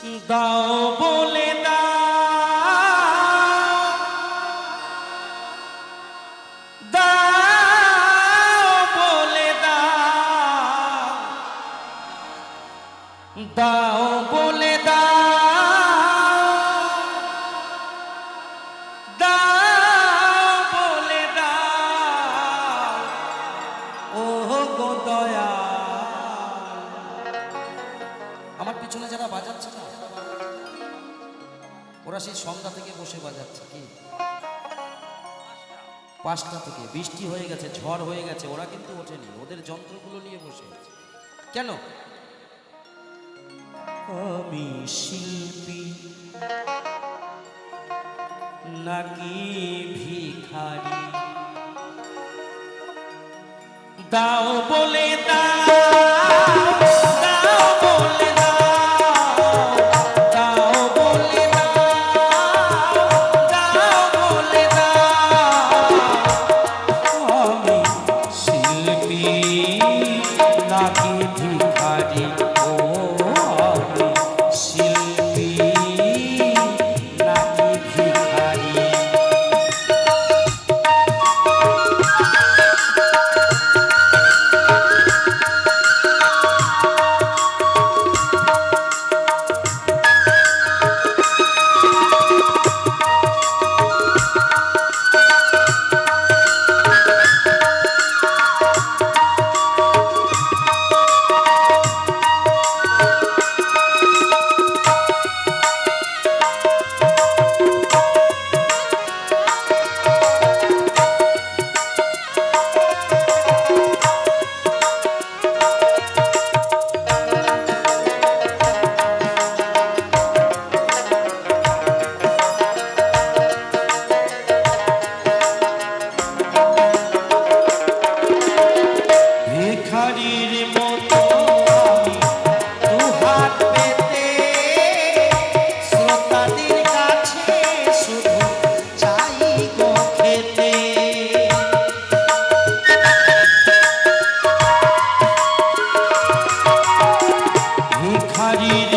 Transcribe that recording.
দাও বলে দাও, দাও বলে দাও, দাও বলে দাও, দাও বলে দাও, ও গো দয়া। আমার পিছনে যারা বাজাচ্ছে না, ওরা সেই সন্ধ্যা থেকে বসে বাজাচ্ছে। কি 5টা থেকে বৃষ্টি হয়ে গেছে, ঝড় হয়ে গেছে, ওরা কিন্তু ওঠেনি, ওদের যন্ত্রগুলো নিয়ে বসে আছে। কেন? আমি শিল্পী নাকি ভিখারি, দাও বলে দাও, দাও বলে দাও, দাও বলে দাও, দাও বলে দাও। আমি শিল্পী নাকি ভিখারি, ও আমি শিল্পী নাকি ভিখারি। ভিখারির মতো আমি দুহাত পেতে শ্রোতাদের কাছে শুধু চাই গো খেতে। ভিখারির